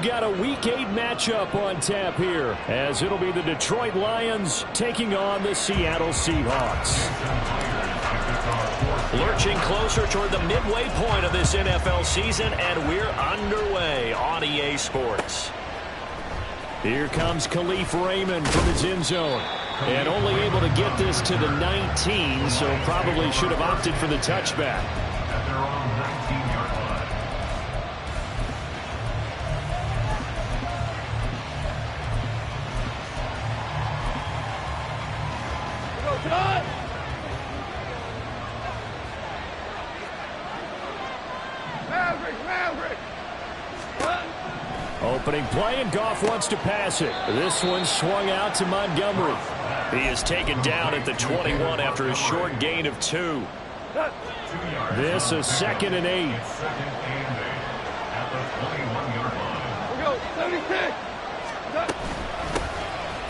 we've got a Week 8 matchup on tap here, as it'll be the Detroit Lions taking on the Seattle Seahawks. Lurching closer toward the midway point of this NFL season, and we're underway on EA Sports. Here comes Khalif Raymond from his end zone. And only able to get this to the 19, so probably should have opted for the touchback. At their own 19-yard line. Opening play, and Goff wants to pass it. This one swung out to Montgomery. He is taken down at the 21 after a short gain of 2. This is 2nd and 8. At the 21-yard line.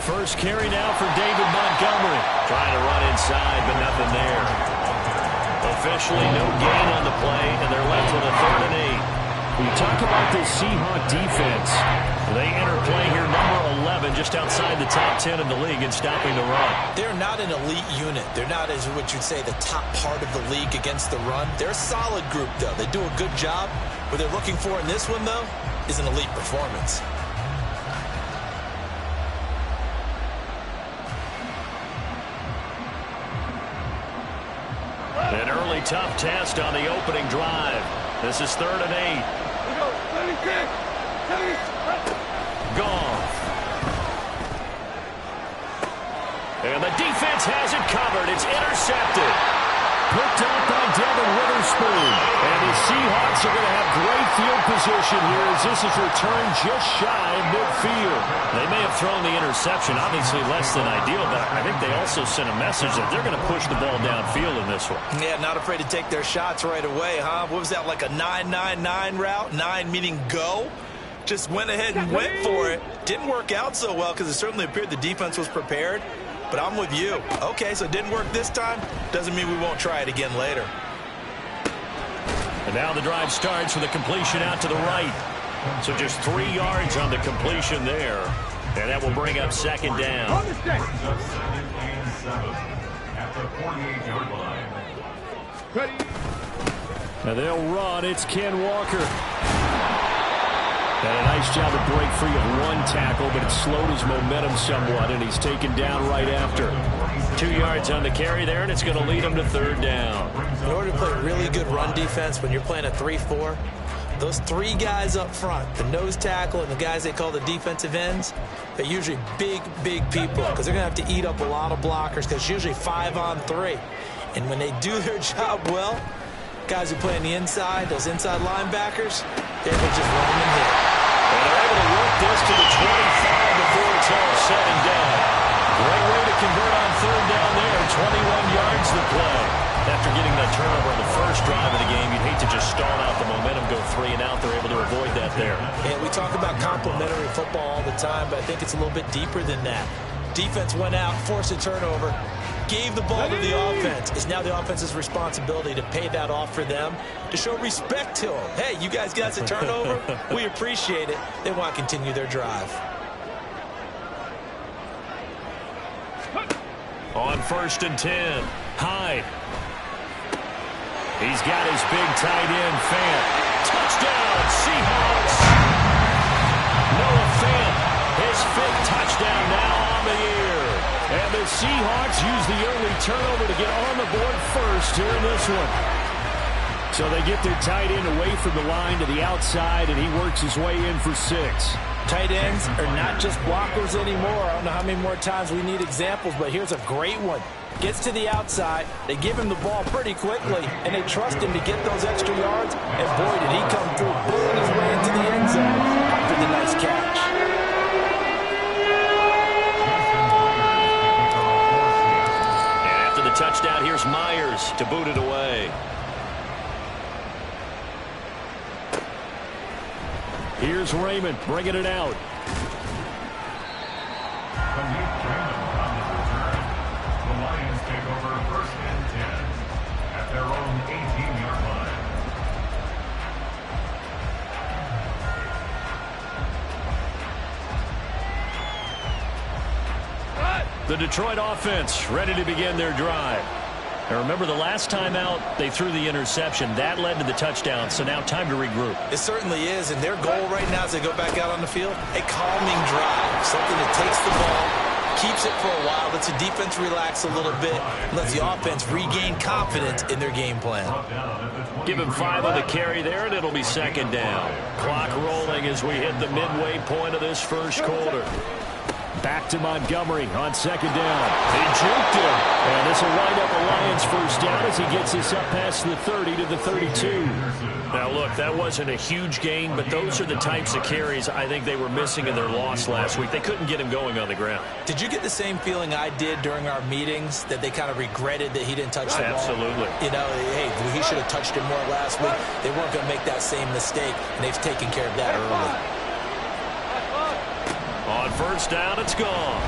First carry now for David Montgomery. Trying to run inside, but nothing there. Officially no gain on the play, and they're left with a 3rd and 8. We talk about this Seahawk defense. They enter play here number 11, just outside the top 10 in the league in stopping the run. They're not an elite unit. They're not, as what you'd say, the top part of the league against the run. They're a solid group, though. They do a good job. What they're looking for in this one, though, is an elite performance. An early tough test on the opening drive. This is 3rd and 8. Goff. And the defense has it covered. It's intercepted. Picked up by Devin Witherspoon. And the Seahawks are going to have great field position here as this is returned just shy of midfield. They may have thrown the interception, obviously less than ideal, but I think they also sent a message that they're going to push the ball downfield in this one. Yeah, not afraid to take their shots right away, huh? What was that, like a 9-9-9 route? 9 meaning go? Just went ahead and went for it. Didn't work out so well because it certainly appeared the defense was prepared. But I'm with you. Okay, so it didn't work this time. Doesn't mean we won't try it again later. And now the drive starts with a completion out to the right. So just 3 yards on the completion there. And that will bring up 2nd down. At the 48-yard line. Now they'll run. It's Ken Walker. Had a nice job to break free of 1 tackle, but it slowed his momentum somewhat, and he's taken down right after. 2 yards on the carry there, and it's going to lead him to 3rd down. In order to play a really good run defense when you're playing a 3-4, those 3 guys up front, the nose tackle and the guys they call the defensive ends, they're usually big, big people because they're going to have to eat up a lot of blockers because it's usually 5 on 3. And when they do their job well, guys who play on the inside, those inside linebackers, they're able to just run and hit. And they're able to work this to the 25 before it's all said and done. Great way to convert on 3rd down there. 21 yards the play. After getting that turnover on the first drive of the game, you'd hate to just stall out the momentum, go 3 and out. They're able to avoid that there. And we talk about complementary football all the time, but I think it's a little bit deeper than that. Defense went out, forced a turnover, gave the ball to the offense. It's now the offense's responsibility to pay that off for them, to show respect to them. Hey, you guys got a turnover? We appreciate it. They want to continue their drive. On 1st and 10, Hyde. He's got his big tight end, Fant. Touchdown, Seahawks. Noah Fant, his 5th touchdown now on the year. And the Seahawks use the early turnover to get on the board first here in this one. So they get their tight end away from the line to the outside, and he works his way in for 6. Tight ends are not just blockers anymore. I don't know how many more times we need examples, but here's a great one. Gets to the outside, they give him the ball pretty quickly, and they trust him to get those extra yards, and boy, did he come through, pulling his way into the end zone after the nice catch. And after the touchdown, here's Myers to boot it away. Here's Raymond bringing it out. The Lions take over 1st and 10 at their own 18-yard line. The Detroit offense ready to begin their drive. Now remember, the last time out, they threw the interception. That led to the touchdown, so now time to regroup. It certainly is, and their goal right now as they go back out on the field, a calming drive, something that takes the ball, keeps it for a while, lets the defense relax a little bit, and lets the offense regain confidence in their game plan. Give him 5 on the carry there, and it'll be second down. Clock rolling as we hit the midway point of this first quarter. Back to Montgomery on second down. He juked him. And this will wind up a Lions first down as he gets this up past the 30 to the 32. Now, look, that wasn't a huge gain, but those are the types of carries I think they were missing in their loss last week. They couldn't get him going on the ground. Did you get the same feeling I did during our meetings, that they kind of regretted that he didn't touch the ball? Absolutely. You know, hey, he should have touched it more last week. They weren't going to make that same mistake, and they've taken care of that early. On first down, it's gone.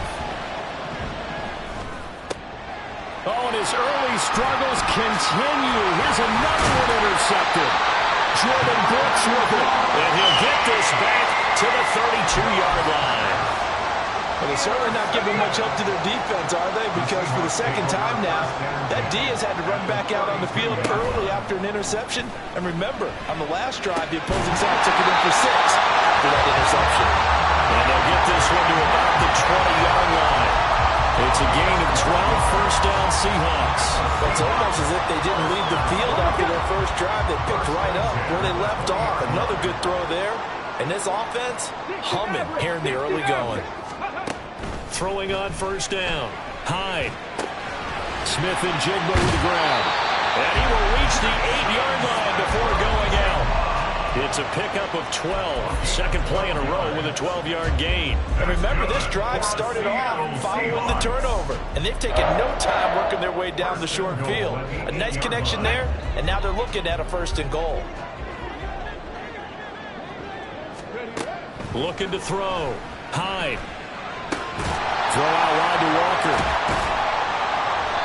Oh, and his early struggles continue. Here's another one intercepted. Jordan Brooks with it. And he'll get this back to the 32-yard line. Well, they're certainly not giving much help to their defense, are they? Because for the second time now, that D has had to run back out on the field early after an interception. And remember, on the last drive, the opposing side took it in for 6 after that interception. And they'll get this one to about the 20-yard line. It's a gain of 12, first down Seahawks. It's almost as if they didn't leave the field after their first drive. They picked right up where they left off. Another good throw there. And this offense, humming here in the early going. Throwing on first down. Hyde. Smith and Jigba to the ground. And he will reach the 8-yard line before going out. It's a pickup of 12. Second play in a row with a 12-yard gain. And remember, this drive started off following the turnover. And they've taken no time working their way down the short field. A nice connection there, and now they're looking at a first and goal. Looking to throw. Hyde. Throw out wide to Walker.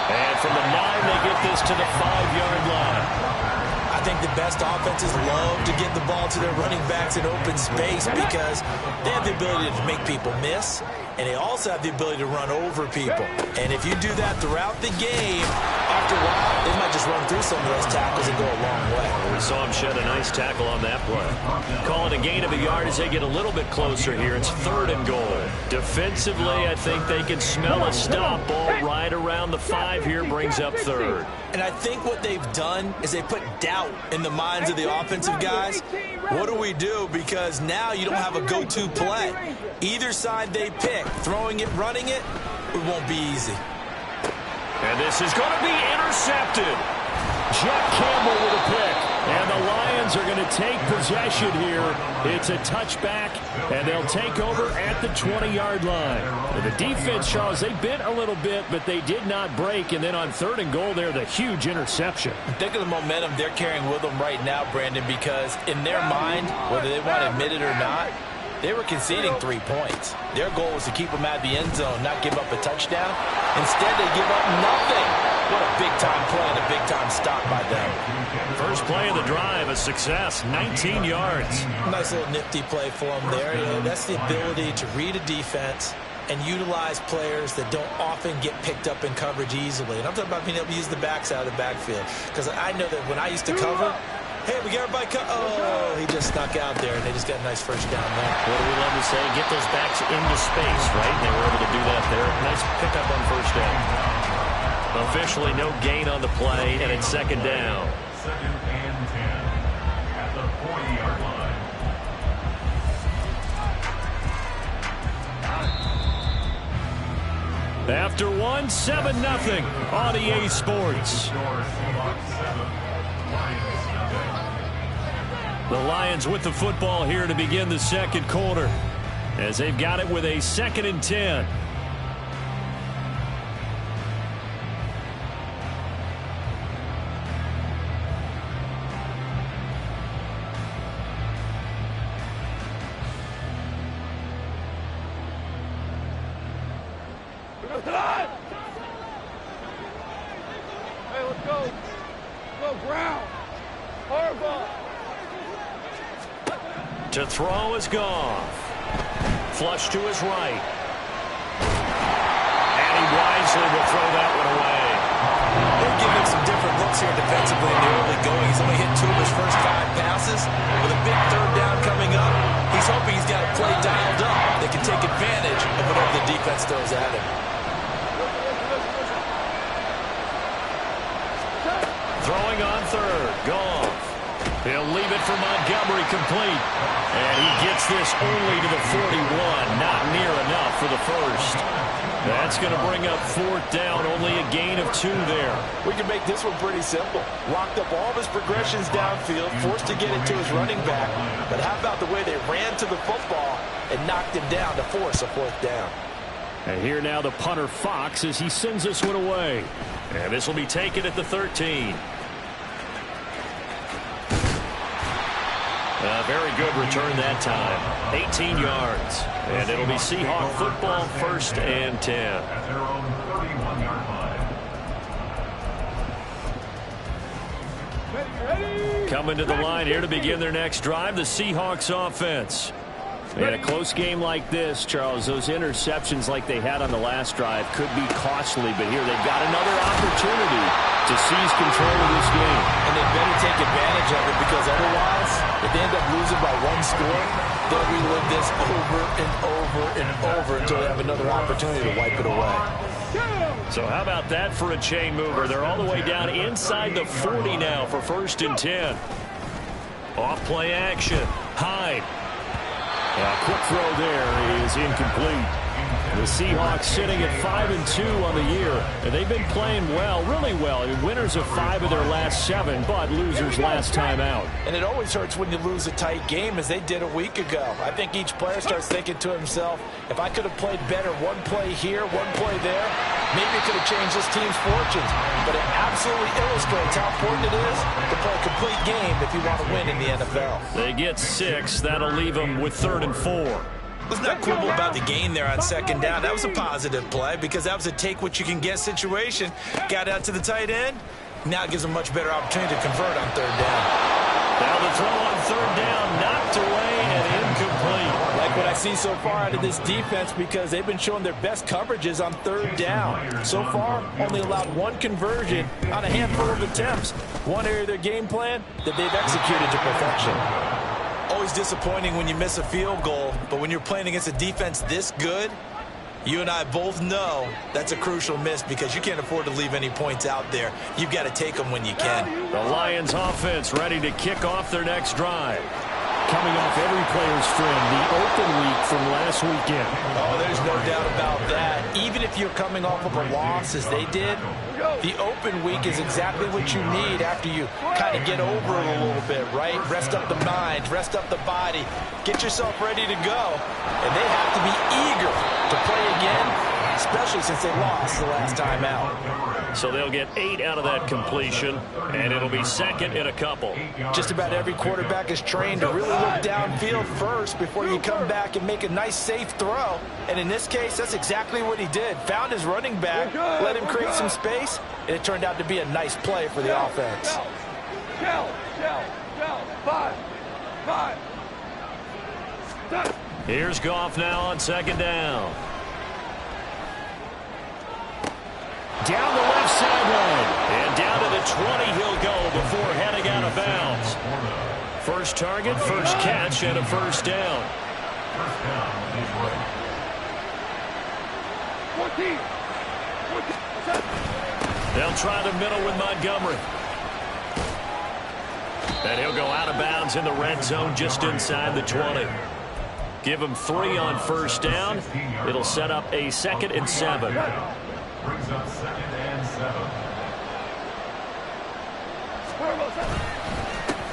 And from the 9, they get this to the 5-yard line. I think the best offenses love to get the ball to their running backs in open space because they have the ability to make people miss, and they also have the ability to run over people. And if you do that throughout the game, after a while, they might just run through some of those tackles and go a long way. We saw him shed a nice tackle on that play. Call it a gain of a yard as they get a little bit closer here. It's third and goal. Defensively, I think they can smell a stop. Ball right around the 5 here, brings up third. And I think what they've done is they put doubt in the minds of the offensive guys. What do we do? Because now you don't have a go-to play. Either side they pick, throwing it, running it, it won't be easy. And this is going to be intercepted. Jeff Campbell with a pick. And the Lions are going to take possession here. It's a touchback, and they'll take over at the 20-yard line. And the defense, Charles, they bent a little bit, but they did not break. And then on third and goal there, the huge interception. Think of the momentum they're carrying with them right now, Brandon, because in their mind, whether they want to admit it or not, they were conceding 3 points. Their goal was to keep them out of the end zone, not give up a touchdown. Instead, they give up nothing. What a big-time play and a big-time stop by them. First play of the drive, a success, 19 yards. Nice little nifty play for them there. You know, that's the ability to read a defense and utilize players that don't often get picked up in coverage easily. And I'm talking about being able to use the backs out of the backfield. Because I know that when I used to cover, hey, we got everybody oh, he just snuck out there, and they just got a nice first down there. What do we love to say? Get those backs into space, right? And they were able to do that there. Nice pickup on first down. Officially no gain on the play, and it's second down. Second and 10 at the 40-yard line. After one, 7-0 on EA Sports. The Lions with the football here to begin the second quarter, as they've got it with a 2nd and 10. Hey, let's go. Go ground. Hard ball. To throw is Goff. Flush to his right. And he wisely will throw that one away. They're giving him some different looks here defensively in the early going. He's only hit 2 of his first 5 passes. With a big third down coming up, he's hoping he's got a play dialed up that can take advantage of whatever the defense throws at him. Throwing on third. Goff. He'll leave it for Montgomery complete. And he gets this only to the 41. Not near enough for the first. That's going to bring up 4th down. Only a gain of 2 there. We can make this one pretty simple. Locked up all of his progressions downfield, forced to get it to his running back. But how about the way they ran to the football and knocked him down to force a 4th down? And here now the punter Fox as he sends this one away. And this will be taken at the 13. A very good return that time. 18 yards. And it'll be Seahawk football, 1st and 10. At their own 31-yard line. Coming to the line here to begin their next drive, the Seahawks offense. In a close game like this, Charles, those interceptions like they had on the last drive could be costly, but here they've got another opportunity to seize control of this game. And they better take advantage of it, because otherwise, if they end up losing by 1 score, they'll relive this over and over and over until they have another opportunity to wipe it away. So how about that for a chain mover? They're all the way down inside the 40 now for 1st and 10. Off play action. Hyde. A quick throw there is incomplete. The Seahawks sitting at 5-2 on the year, and they've been playing well, really well. Winners of 5 of their last 7, but losers last time out. And it always hurts when you lose a tight game, as they did a week ago. I think each player starts thinking to himself, if I could have played better 1 play here, 1 play there, maybe it could have changed this team's fortunes. But it absolutely illustrates how important it is to play a complete game if you want to win in the NFL. They get 6. That'll leave them with 3rd and 4. Let's not quibble about the gain there on 2nd down. That was a positive play, because that was a take-what-you-can-get situation. Got out to the tight end. Now it gives them a much better opportunity to convert on 3rd down. Now the throw on 3rd down, knocked away and incomplete. Like what I see so far out of this defense, because they've been showing their best coverages on 3rd down. So far, only allowed 1 conversion on a handful of attempts. One area of their game plan that they've executed to perfection. Always disappointing when you miss a field goal, but when you're playing against a defense this good, you and I both know that's a crucial miss, because you can't afford to leave any points out there. You've got to take them when you can. The Lions offense ready to kick off their next drive. Coming off every player's friend, the open week from last weekend. Oh, there's no doubt about that. Even if you're coming off of a loss, as they did, the open week is exactly what you need after you kind of get over it a little bit, right? Rest up the mind, rest up the body, get yourself ready to go. And they have to be eager to play again, especially since they lost the last time out. So they'll get 8 out of that completion, and it'll be 2nd and a couple. Just about every quarterback is trained to really look downfield first before you come back and make a nice, safe throw. And in this case, that's exactly what he did. Found his running back, let him create some space, and it turned out to be a nice play for the offense. Here's Goff now on 2nd down. Down the left sideline. And down to the 20 he'll go before heading out of bounds. First target, first catch, and a 1st down. 14. They'll try the middle with Montgomery. And he'll go out of bounds in the red zone just inside the 20. Give him 3 on 1st down. It'll set up a 2nd and 7. Brings up 2nd and 7.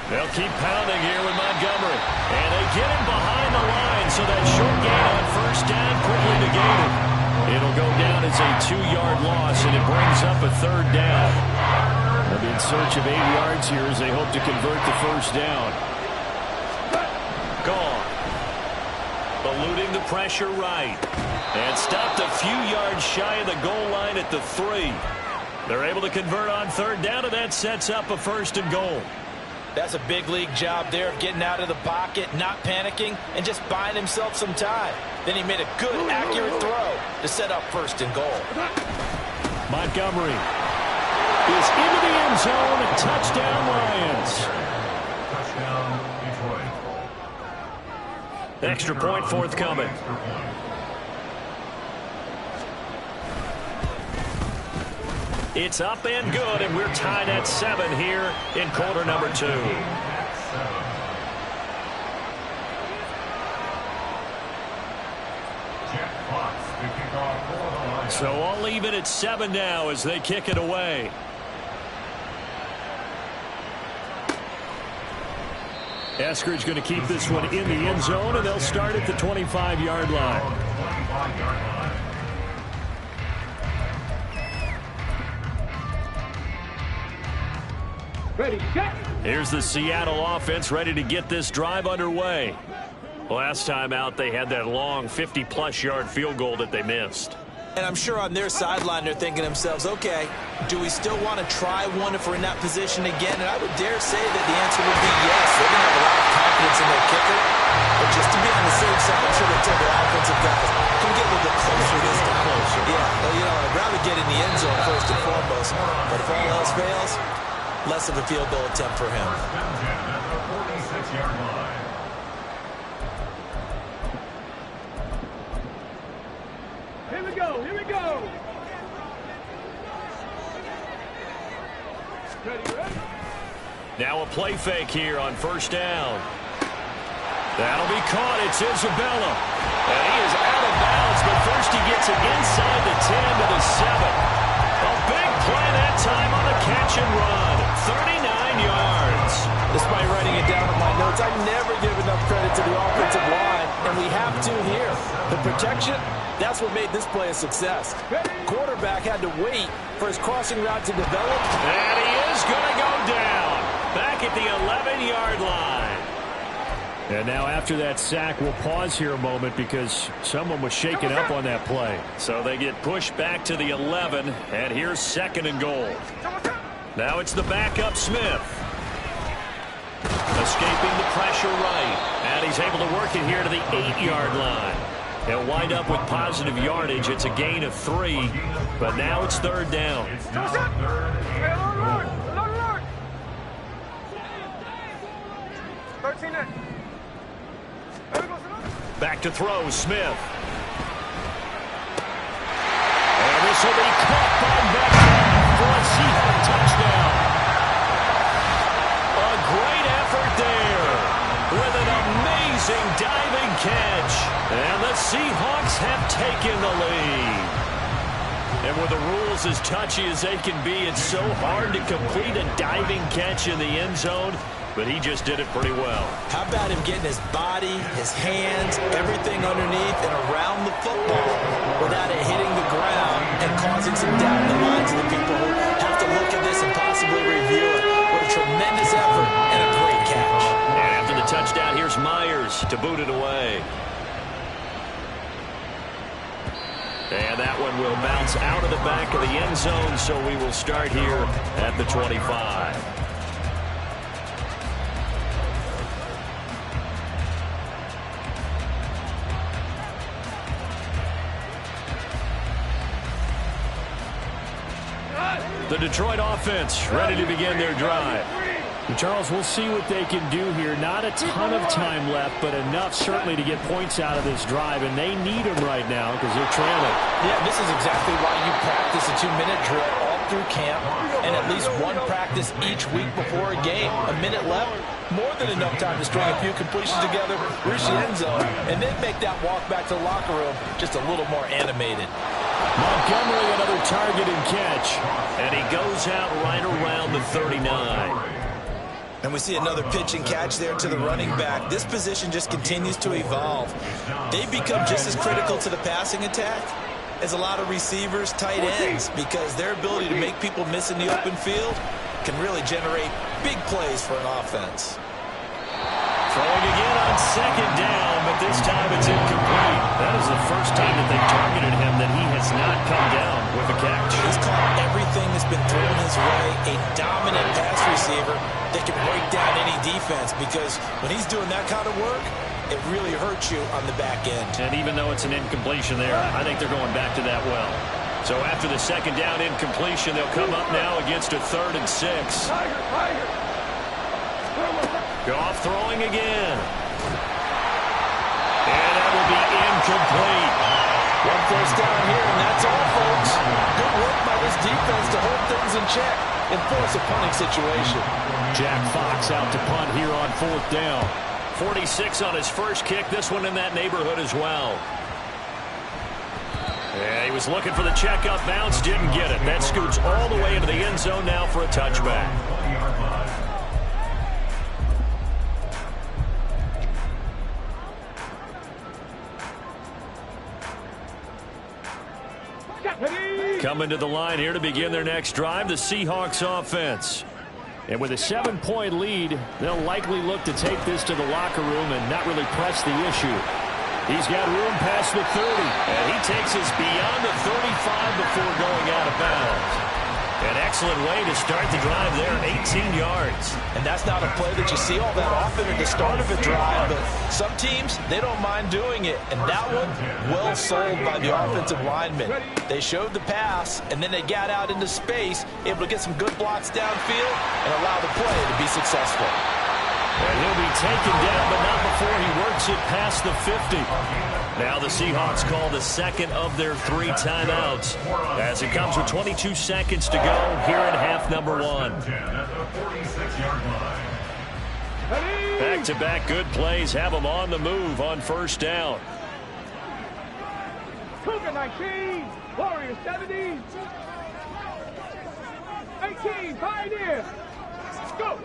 They'll keep pounding here with Montgomery. And they get him behind the line, so that short gain on 1st down quickly negated. It'll go down as a 2-yard loss, and it brings up a 3rd down. They'll be in search of 8 yards here as they hope to convert the 1st down. Gone. Eluding the pressure right. And stopped a few yards shy of the goal line at the 3. They're able to convert on 3rd down, and that sets up a 1st and goal. That's a big league job there of getting out of the pocket, not panicking, and just buying himself some time. Then he made a good, accurate throw to set up first and goal. Montgomery is into the end zone, and touchdown Lions. Touchdown, Detroit. Extra point forthcoming. It's up and good, and we're tied at 7 here in quarter number 2. So all even at 7 now as they kick it away. Eskridge going to keep this one in the end zone, and they'll start at the 25-yard line. Ready, set. Here's the Seattle offense ready to get this drive underway. Last time out, they had that long 50-plus yard field goal that they missed. And I'm sure on their sideline they're thinking to themselves, okay, do we still want to try one if we're in that position again? And I would dare say that the answer would be yes. They're going to have a lot of confidence in their kicker. But just to be on the safe side, I'm sure they tell their offensive guys, can we get a little bit closer this time? Yeah, well, I'd rather get in the end zone first and foremost. But if all else fails, less of a field goal attempt for him. 46-yard line. Here we go, here we go. Ready, ready. Now a play fake here on first down. That'll be caught. It's Isabella. And he is out of bounds, but first he gets it inside the 10 to the 7. A big play that time on the catch and run. 39 yards. Despite writing it down in my notes, I never give enough credit to the offensive line, and we have to here. The protection, that's what made this play a success. Quarterback had to wait for his crossing route to develop. And he is going to go down. Back at the 11-yard line. And now after that sack, we'll pause here a moment because someone was shaken up on that play. So they get pushed back to the 11, and here's second and goal. Now it's the backup Smith. Escaping the pressure right. And he's able to work it here to the 8-yard line. He'll wind up with positive yardage. It's a gain of 3, but now it's third down. Back to throw, Smith. And this will be caught by Metcalf for a Seahawks touchdown. A great effort there with an amazing diving catch. And the Seahawks have taken the lead. And with the rules as touchy as they can be, it's so hard to complete a diving catch in the end zone. But he just did it pretty well. How about him getting his body, his hands, everything underneath and around the football without it hitting the ground and causing some doubt in the minds of the people who have to look at this and possibly review it. What a tremendous effort and a great catch. And after the touchdown, here's Myers to boot it away. And that one will bounce out of the back of the end zone, so we will start here at the 25. The Detroit offense ready to begin their drive. And Charles, we'll see what they can do here. Not a ton of time left, but enough certainly to get points out of this drive, and they need them right now because they're trailing. Yeah, this is exactly why you practice a 2-minute drill all through camp and at least one practice each week before a game. A minute left, more than enough time to string a few completions together, reach the end zone, and then make that walk back to the locker room just a little more animated. Montgomery, another target and catch. And he goes out right around the 39. And we see another pitch and catch there to the running back. This position just continues to evolve. They become just as critical to the passing attack as a lot of receivers, tight ends, because their ability to make people miss in the open field can really generate big plays for an offense. Throwing again on second down, but this time it's incomplete. That is the first time that they've targeted him that he has not come down with a catch. He's caught everything that's been thrown his way. A dominant pass receiver, that can break down any defense, because when he's doing that kind of work, it really hurts you on the back end. And even though it's an incompletion there, I think they're going back to that well. So after the second down incompletion, they'll come up now against a 3rd and 6. Goff throwing again. And that will be incomplete. One first down here, and that's all, folks. Good work by this defense to hold things in check and force a punting situation. Jack Fox out to punt here on 4th down. 46 on his first kick. This one in that neighborhood as well. Yeah, he was looking for the check-up bounce, didn't get it. That scoots all the way into the end zone now for a touchback. Coming to the line here to begin their next drive, the Seahawks offense. And with a 7-point lead, they'll likely look to take this to the locker room and not really press the issue. He's got room past the 30. And he takes us beyond the 35 before going out of bounds. An excellent way to start the drive there, 18 yards. And that's not a play that you see all that often at the start of a drive, but some teams, they don't mind doing it. And that one, well sold by the offensive linemen. They showed the pass, and then they got out into space, able to get some good blocks downfield and allow the play to be successful. And he'll be taken down, but not before he works it past the 50. Now the Seahawks call the second of their 3 timeouts as it comes with 22 seconds to go here in half number 1. Back-to-back good plays have them on the move on first down. Cougar 19, Warriors 70, 18, Pioneer. Go.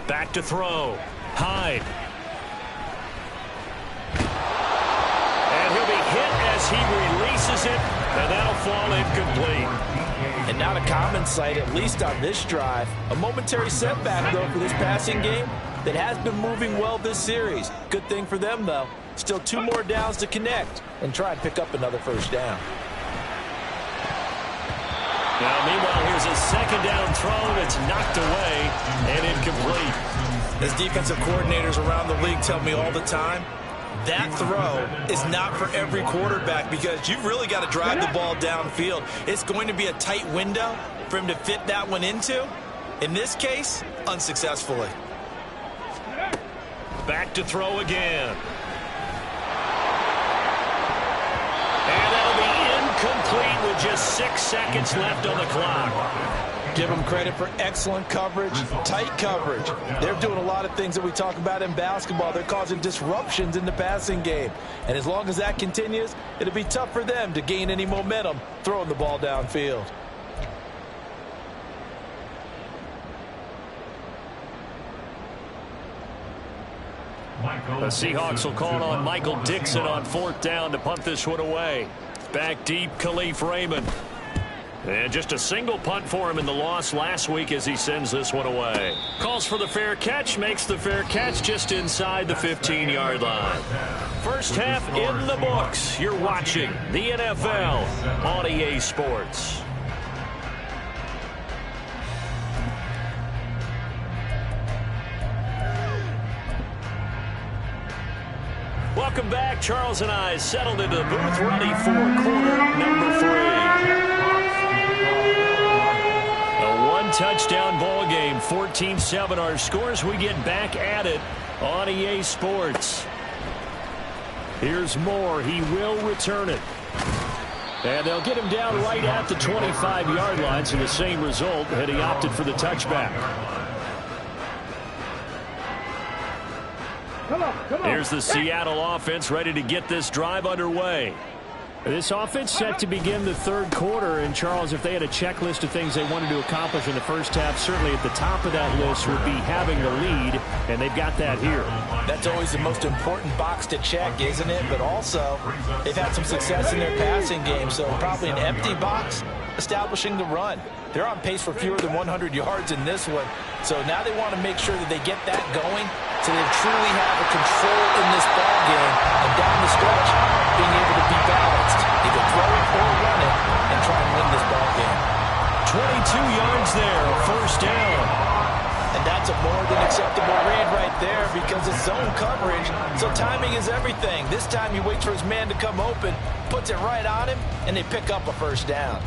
Back to throw. Hyde. And he'll be hit as he releases it, and that'll fall incomplete. And not a common sight, at least on this drive. A momentary setback, though, for this passing game that has been moving well this series. Good thing for them, though. Still 2 more downs to connect and try and pick up another first down. Now, meanwhile, here's a second down throw that's knocked away and incomplete. As defensive coordinators around the league tell me all the time, that throw is not for every quarterback because you've really got to drive the ball downfield. It's going to be a tight window for him to fit that one into. In this case, unsuccessfully. Back to throw again. And that'll be incomplete with just 6 seconds left on the clock. Give them credit for excellent coverage, tight coverage. They're doing a lot of things that we talk about in basketball. They're causing disruptions in the passing game. And as long as that continues, it'll be tough for them to gain any momentum throwing the ball downfield. The Seahawks will call on Michael Dixon on 4th down to punt this one away. Back deep, Khalif Raymond. And just a single punt for him in the loss last week as he sends this one away. Calls for the fair catch, makes the fair catch just inside the 15-yard line. First half in the books. You're watching the NFL on EA Sports. Welcome back. Charles and I settled into the booth, ready for quarter number 3. A one-touchdown ball game, 14-7 our scores. We get back at it on EA Sports. Here's Moore. He will return it. And they'll get him down right at the 25-yard line, so the same result had he opted for the touchback. Come on. Here's the Seattle offense ready to get this drive underway. This offense set to begin the 3rd quarter, and Charles, if they had a checklist of things they wanted to accomplish in the first half, certainly at the top of that list would be having the lead, and they've got that here. That's always the most important box to check, isn't it? But also, they've had some success in their passing game, so probably an empty box establishing the run. They're on pace for fewer than 100 yards in this one, so now they want to make sure that they get that going so they truly have a control in this ball game, and down the stretch, being able to be balanced, either throw it or run it, and try and win this ball game. 22 yards there, first down. And that's a more zone coverage, so timing is everything. This time he waits for his man to come open, puts it right on him, and they pick up a first down.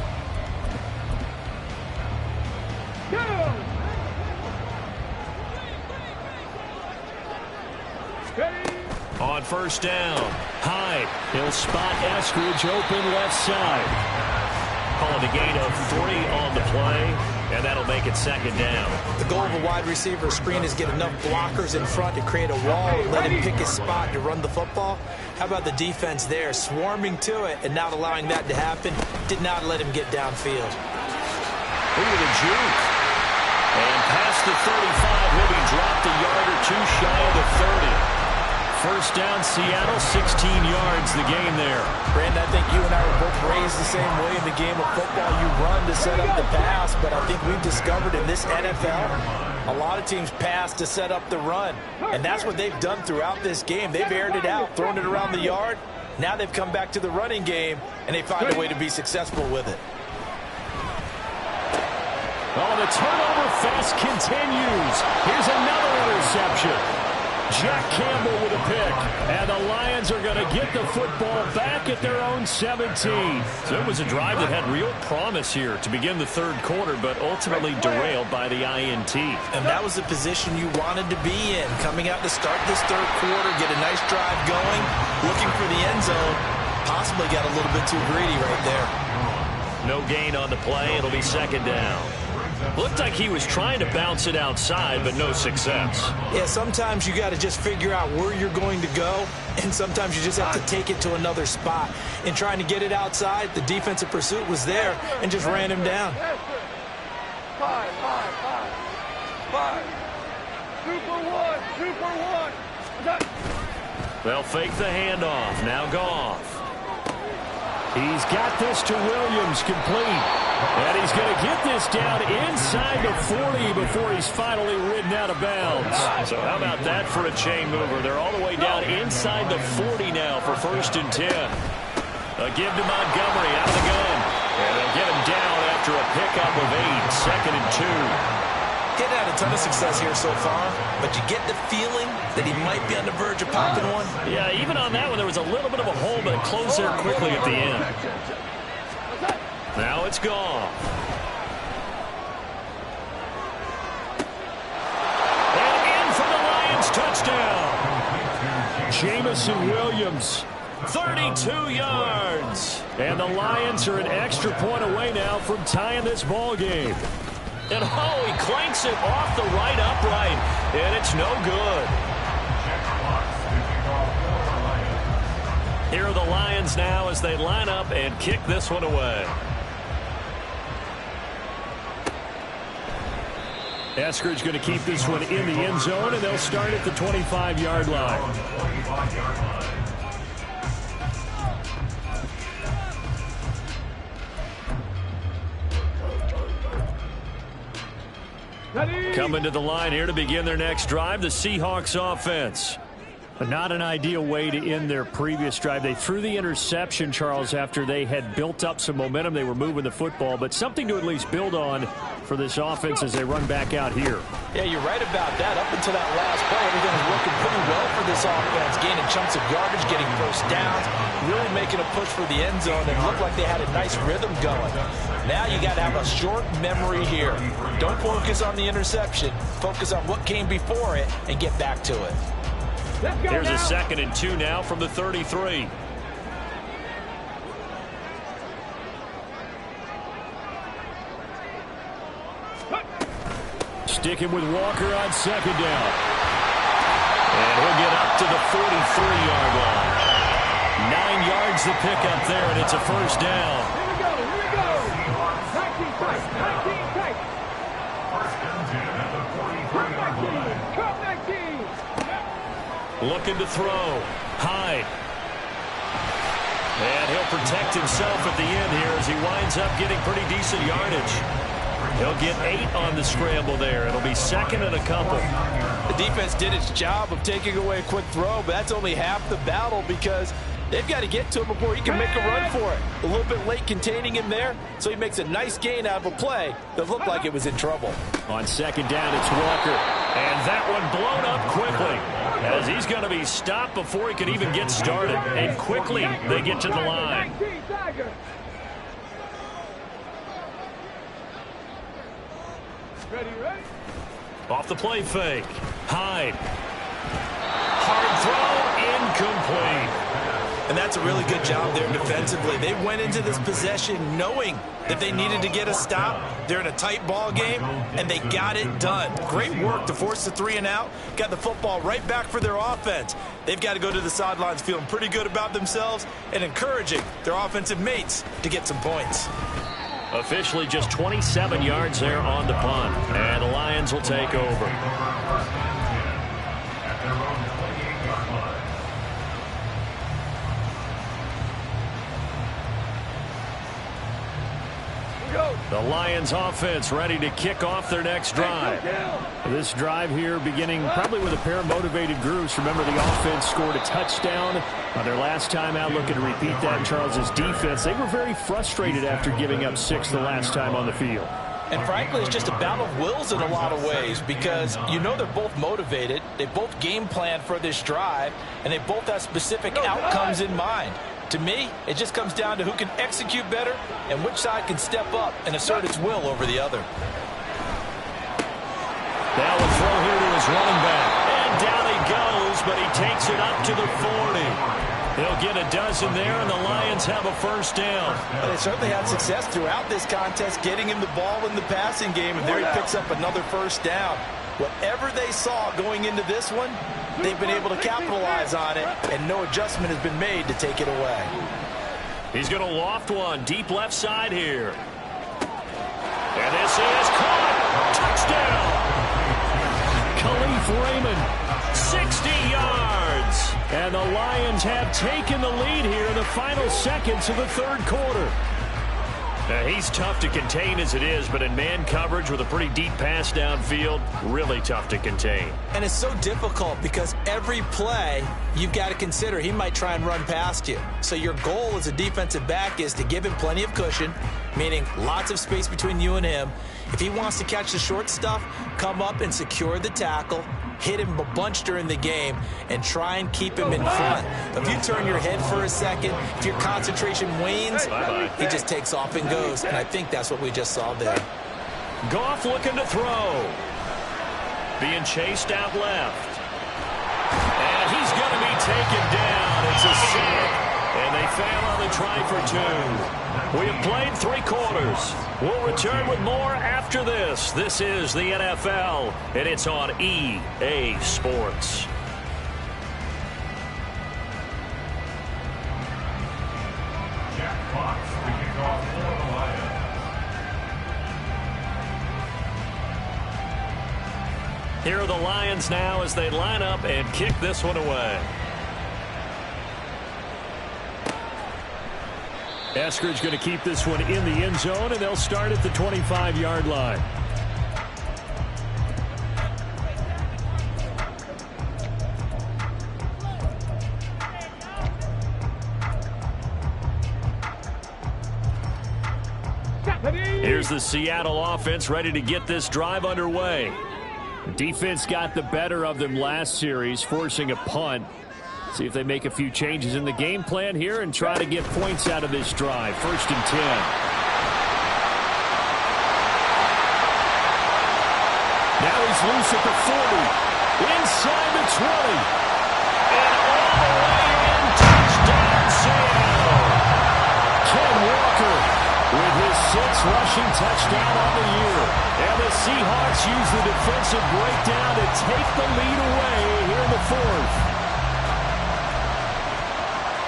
On first down, Hyde. He'll spot Eskridge open left side. Calling a gain of 3 on the play, and that'll make it second down. The goal of a wide receiver screen is get enough blockers in front to create a wall and let him pick his spot to run the football. How about the defense there, swarming to it and not allowing that to happen? Did not let him get downfield. Look at the juke. And past the 35, he'll be dropped a yard or two shy of the 30. First down, Seattle, 16 yards the game there. Brandon, I think you and I were both raised the same way in the game of football. You run to set up the pass, but I think we've discovered in this NFL, a lot of teams pass to set up the run. And that's what they've done throughout this game. They've aired it out, thrown it around the yard. Now they've come back to the running game, and they find a way to be successful with it. Oh, the turnover fest continues. Here's another interception. Jack Campbell with a pick. And the Lions are going to get the football back at their own 17. So it was a drive that had real promise here to begin the third quarter, but ultimately derailed by the INT. And that was the position you wanted to be in. Coming out to start this third quarter, get a nice drive going, looking for the end zone. Possibly got a little bit too greedy right there. No gain on the play. It'll be second down. Looked like he was trying to bounce it outside, but no success. Yeah, sometimes you got to just figure out where you're going to go, and sometimes you just have to take it to another spot. In trying to get it outside, the defensive pursuit was there and just ran him down. 5. Super one. They'll fake the handoff. Now Goff. He's got this to Williams, complete. And he's going to get this down inside the 40 before he's finally ridden out of bounds. So how about that for a chain mover? They're all the way down inside the 40 now for 1st and 10. A give to Montgomery out of the gun. And they'll get him down after a pickup of 8. 2nd and 2. Getting had a ton of success here so far, but you get the feeling that he might be on the verge of popping one. Yeah, even on that one, there was a little bit of a hole, but it closed there quickly at the end. Now it's gone. And in for the Lions touchdown. Jamison Williams. 32 yards. And the Lions are an extra point away now from tying this ball game. And oh, he clanks it off the right upright. And it's no good. Here are the Lions now as they line up and kick this one away. Eskridge going to keep this one in the end zone, and they'll start at the 25-yard line. Coming to the line here to begin their next drive, the Seahawks offense. Not an ideal way to end their previous drive. They threw the interception, Charles, after they had built up some momentum. They were moving the football, but something to at least build on for this offense as they run back out here. Yeah, you're right about that. Up until that last play, everything was working pretty well for this offense. Gaining chunks of yardage, getting first downs, really making a push for the end zone, and looked like they had a nice rhythm going. Now you got to have a short memory here. Don't focus on the interception. Focus on what came before it and get back to it. Here's a 2nd and 2 now from the 33. Sticking with Walker on 2nd down. And he'll get up to the 43-yard line. 9 yards to pick up there, and it's a first down. Here we go. 19 tight. First and 10 at the 43-yard line. Looking to throw. Hyde. And he'll protect himself at the end here as he winds up getting pretty decent yardage. He'll get 8 on the scramble there. It'll be 2nd and a couple. The defense did its job of taking away a quick throw, but that's only half the battle because they've got to get to him before he can make a run for it. A little bit late containing him there, so he makes a nice gain out of a play that looked like it was in trouble. On 2nd down, it's Walker. And that one blown up quickly. as he's going to be stopped before he can even get started. And quickly, they get to the line. Ready? Off the play fake. Hyde. Hard throw, incomplete. And that's a really good job there defensively. They went into this possession knowing that they needed to get a stop. They're in a tight ball game, and they got it done. Great work to force the 3 and out. Got the football right back for their offense. They've got to go to the sidelines feeling pretty good about themselves and encouraging their offensive mates to get some points. Officially just 27 yards there on the punt. And the Lions will take over. The Lions offense ready to kick off their next drive. This drive here beginning probably with a pair of motivated groups. Remember, the offense scored a touchdown on their last time out. Looking to repeat that in Charles's defense. They were very frustrated after giving up 6 the last time on the field. And frankly, it's just a battle of wills in a lot of ways because you know they're both motivated. They both game plan for this drive, and they both have specific outcomes in mind. To me, it just comes down to who can execute better and which side can step up and assert its will over the other. Now a throw here to his running back. And down he goes, but he takes it up to the 40. They'll get a dozen there, and the Lions have a first down. But they certainly had success throughout this contest getting him the ball in the passing game, and there he picks up another first down. Whatever they saw going into this one, they've been able to capitalize on it, and no adjustment has been made to take it away. He's going to loft one deep left side here. And this is caught. Touchdown. Khalif Raymond, 60 yards. And the Lions have taken the lead here in the final seconds of the third quarter. Now, he's tough to contain as it is, but in man coverage with a pretty deep pass downfield, really tough to contain. And it's so difficult because every play you've got to consider he might try and run past you. So your goal as a defensive back is to give him plenty of cushion, meaning lots of space between you and him. If he wants to catch the short stuff, come up and secure the tackle, hit him a bunch during the game, and try and keep him in front. If you turn your head for a second, if your concentration wanes, he just takes off and goes. And I think that's what we just saw there. Goff looking to throw. Being chased out left. And he's going to be taken down. It's a sack. And they fail on the try for 2. We have played 3 quarters. We'll return with more after this. This is the NFL, and it's on EA Sports. Jack Fox, the kickoff for the Lions. Here are the Lions now as they line up and kick this one away. Eskridge going to keep this one in the end zone, and they'll start at the 25-yard line. Here's the Seattle offense ready to get this drive underway. Defense got the better of them last series, forcing a punt. See if they make a few changes in the game plan here and try to get points out of this drive. 1st and 10. Now he's loose at the 40. Inside the 20. And all the way in. Touchdown, Seattle. Ken Walker with his 6th rushing touchdown on the year. And the Seahawks use the defensive breakdown to take the lead away here in the 4th.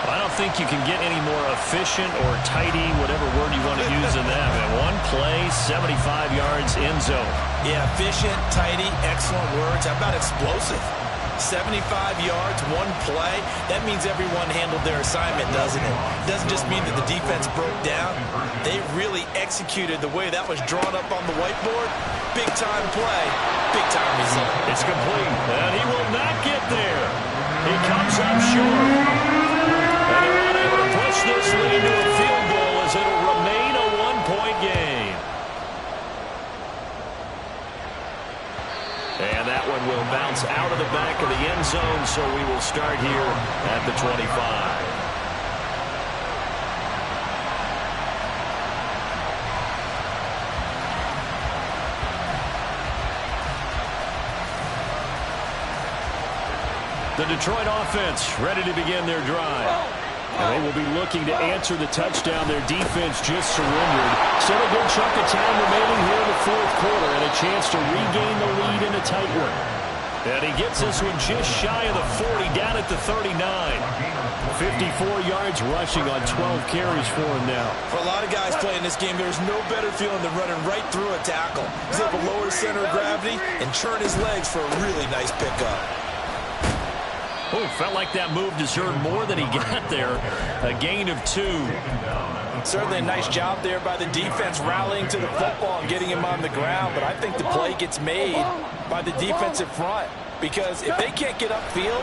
I don't think you can get any more efficient or tidy, whatever word you want to use in that. And one play, 75 yards in zone. Yeah, efficient, tidy, excellent words. How about explosive? 75 yards, one play. That means everyone handled their assignment, doesn't it? It doesn't just mean that the defense broke down. They really executed the way that was drawn up on the whiteboard. Big-time play, big-time result. It's complete, and he will not get there. He comes up short. And they're unable to push this lead to a field goal as it'll remain a 1-point game. And that one will bounce out of the back of the end zone, so we will start here at the 25. The Detroit offense ready to begin their drive. And they will be looking to answer the touchdown their defense just surrendered. Still a good chunk of time remaining here in the fourth quarter and a chance to regain the lead in a tight one. And he gets this one just shy of the 40, down at the 39. 54 yards rushing on 12 carries for him now. For a lot of guys playing this game, there's no better feeling than running right through a tackle. He's able to lower his center of gravity and churn his legs for a really nice pickup. Oh, felt like that move deserved more than he got there. A gain of 2. Certainly a nice job there by the defense rallying to the football and getting him on the ground. But I think the play gets made by the defensive front. Because if they can't get upfield,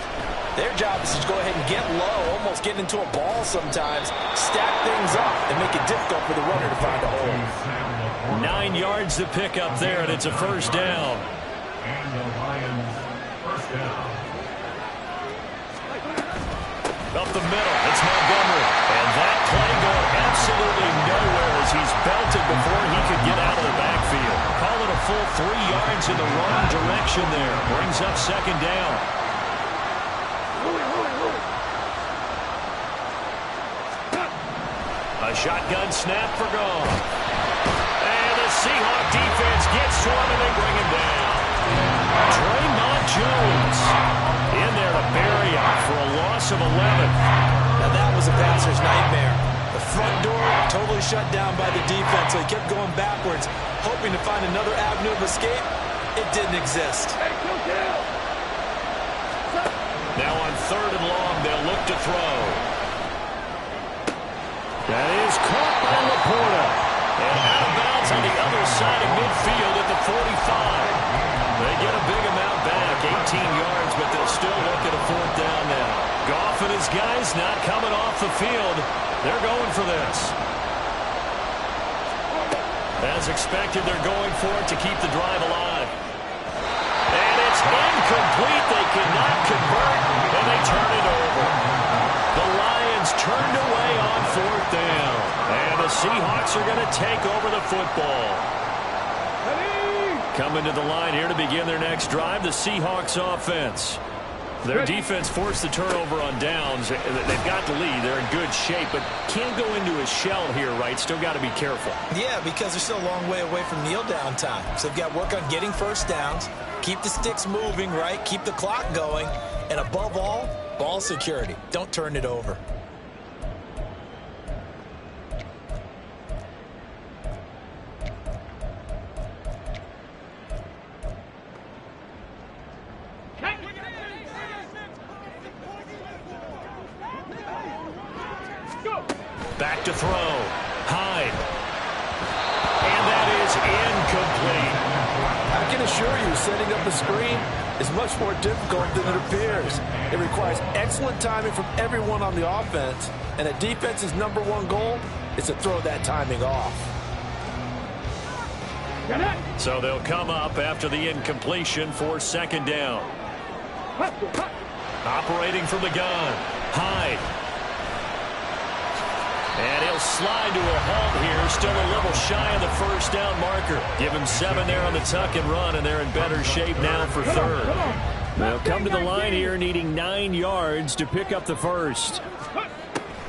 their job is to go ahead and get low, almost get into a ball sometimes, stack things up, and make it difficult for the runner to find a hole. 9 yards to pick up there, and it's a first down. And the Lions first down. Up the middle, it's Montgomery. And that play going absolutely nowhere as he's belted before he could get out of the backfield. Call it a full 3 yards in the wrong direction there. Brings up second down. A shotgun snap for Goff. And the Seahawk defense gets to him and they bring him down. Draymond Jones in there to bury him for a loss of 11. Now that was a passer's nightmare. The front door totally shut down by the defense, so he kept going backwards, hoping to find another avenue of escape. It didn't exist. Now on 3rd and long, they'll look to throw. That is caught by Laporta. And out of bounds on the other side of midfield at the 45. They get a big amount back, 18 yards, but they'll still look at a 4th down now. Goff and his guys not coming off the field. They're going for this. As expected, they're going for it to keep the drive alive. And it's incomplete. They cannot convert, and they turn it over. The Lions turned away on 4th down. And the Seahawks are going to take over the football. Coming to the line here to begin their next drive, the Seahawks offense. Their defense forced the turnover on downs. They've got the lead. They're in good shape, but can't go into a shell here, right? Still got to be careful. Yeah, because they're still a long way away from kneel down time. So they've got to work on getting first downs, keep the sticks moving, right? Keep the clock going, and above all, ball security. Don't turn it over. Back to throw. Hyde. And that is incomplete. I can assure you, setting up a screen is much more difficult than it appears. It requires excellent timing from everyone on the offense, and a defense's #1 goal is to throw that timing off. So they'll come up after the incompletion for 2nd down. Operating from the gun. Hyde. And he'll slide to a halt here, still a little shy of the 1st down marker. Give him 7 there on the tuck and run, and they're in better shape now for 3rd. They'll come to the line here needing 9 yards to pick up the first.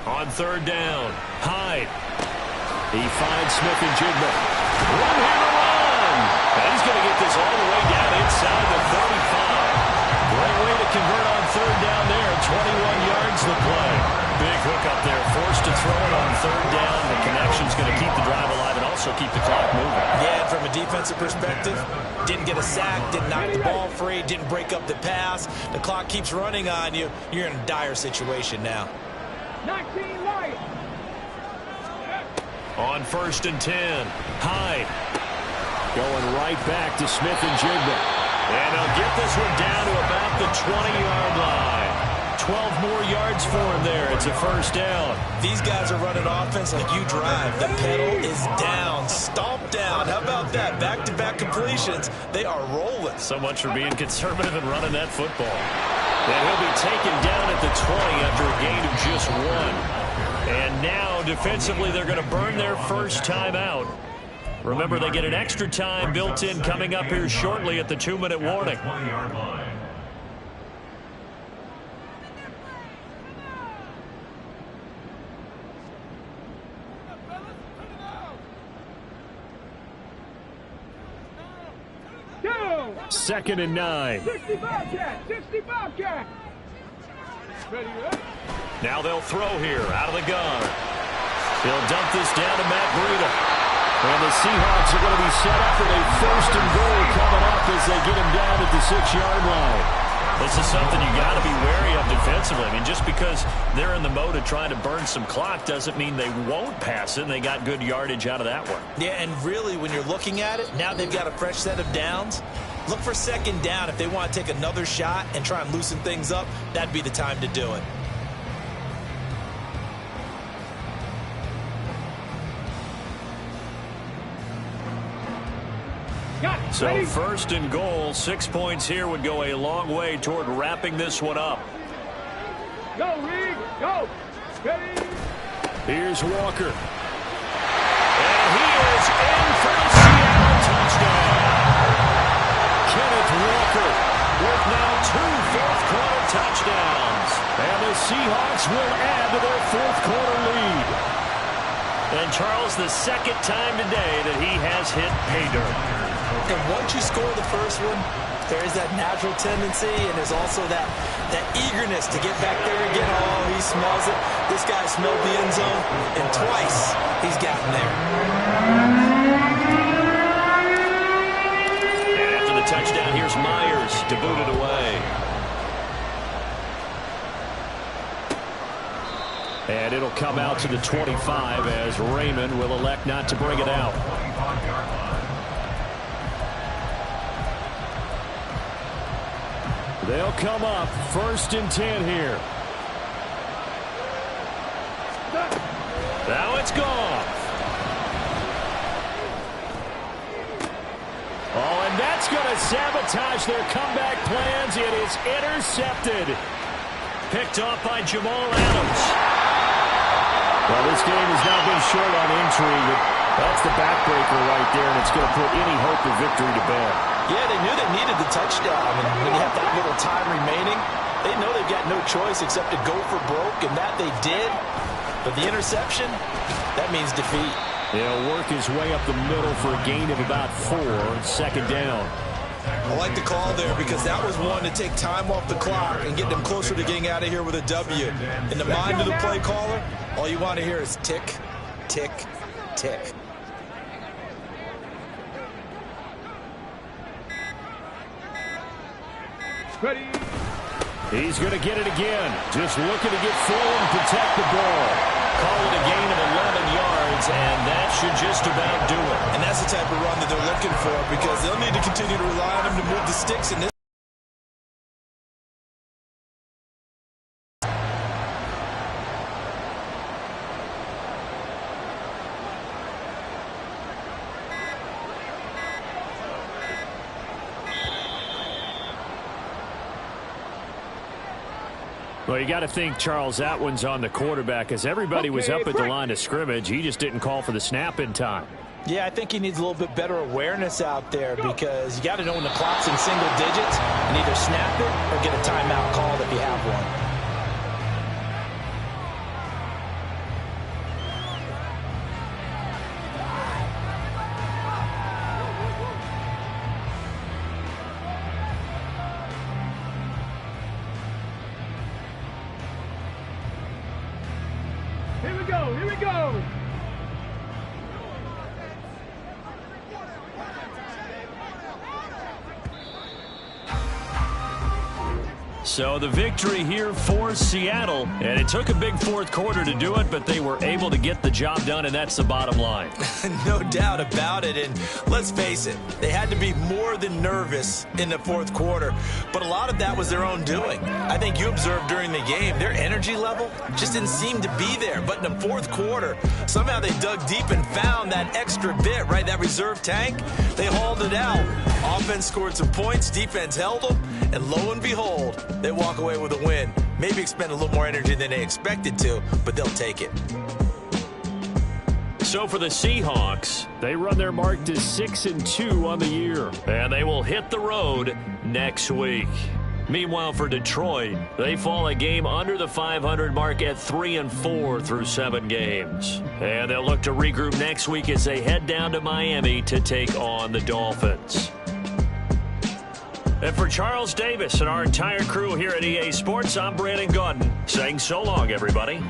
On 3rd down, Hyde. He finds Smith and Jigba. One here to run. And he's going to get this all the way down inside the 35. Great way to convert on 3rd down there. 21 yards the play. Big hook up there, forced to throw it on 3rd down. The connection's going to keep the drive alive and also keep the clock moving. Yeah, from a defensive perspective, didn't get a sack, didn't knock the ball free, didn't break up the pass. The clock keeps running on you. You're in a dire situation now. 19 Lions. On 1st and 10, Hyde. Going right back to Smith and Jigba. And they'll get this one down to about the 20-yard line. 12 more yards for him there. It's a first down. These guys are running offense like you drive. The pedal is down, stomp down. How about that? Back-to-back completions. They are rolling. So much for being conservative and running that football. And he'll be taken down at the 20 after a gain of just 1. And now, defensively, they're going to burn their first time out. Remember, they get an extra time built in coming up here shortly at the 2-minute warning. 20-yard line. Second and 9. 60 Bobcat! 60 Bobcat! Ready, up. Now they'll throw here out of the gun. He'll dump this down to Matt Breida. And the Seahawks are going to be set up for a first and goal coming up as they get him down at the 6-yard line. This is something you got to be wary of defensively. I mean, just because they're in the mode of trying to burn some clock doesn't mean they won't pass it, and they got good yardage out of that one. Yeah, and really, when you're looking at it, now they've got a fresh set of downs. Look for second down. If they want to take another shot and try and loosen things up, that'd be the time to do it. So first and goal, 6 points here would go a long way toward wrapping this one up. Go, Reed! Go! Ready! Here's Walker. And he is in for the Seattle touchdown. Kenneth Walker with now 2 fourth-quarter touchdowns. And the Seahawks will add to their fourth-quarter lead. And Charles, the second time today that he has hit pay dirt. And once you score the first one, there is that natural tendency, and there's also that eagerness to get back there again. Oh, he smells it. This guy smelled the end zone, and twice he's gotten there. And after the touchdown, here's Myers to boot it away. And it'll come out to the 25 as Raymond will elect not to bring it out. They'll come up first and 10 here. Now it's gone. Oh, and that's going to sabotage their comeback plans. It is intercepted. Picked off by Jamal Adams. Well, this game has now been short on intrigue. That's the backbreaker right there, and it's going to put any hope of victory to bed. Yeah, they knew they needed the touchdown, and when you have that little time remaining, they know they've got no choice except to go for broke, and that they did. But the interception, that means defeat. He'll work his way up the middle for a gain of about 4, second down. I like the call there because that was one to take time off the clock and get them closer to getting out of here with a W. In the mind of the play caller, all you want to hear is tick, tick, tick. Ready! He's going to get it again. Just looking to get forward and protect the ball. Call it a gain of 11 yards, and that should just about do it. And that's the type of run that they're looking for because they'll need to continue to rely on him to move the sticks in this. Well, you got to think, Charles, that one's on the quarterback as everybody was up at the line of scrimmage. He just didn't call for the snap in time. Yeah, I think he needs a little bit better awareness out there because you got to know when the clock's in single digits and either snap it or get a timeout called if you have one. Here we go! Here we go! So the victory here for Seattle, and it took a big fourth quarter to do it, but they were able to get the job done, and that's the bottom line. No doubt about it, and let's face it, they had to be more than nervous in the fourth quarter, but a lot of that was their own doing. I think you observed during the game, their energy level just didn't seem to be there, but in the fourth quarter, somehow they dug deep and found that extra bit, right, that reserve tank. They hauled it out. Offense scored some points, defense held them, and lo and behold, they walk away with a win. Maybe expend a little more energy than they expected to, but they'll take it. So for the Seahawks, they run their mark to 6-2 on the year, and they will hit the road next week. Meanwhile, for Detroit, they fall a game under the 500 mark at 3-4 through 7 games. And they'll look to regroup next week as they head down to Miami to take on the Dolphins. And for Charles Davis and our entire crew here at EA Sports, I'm Brandon Gaudin saying so long, everybody.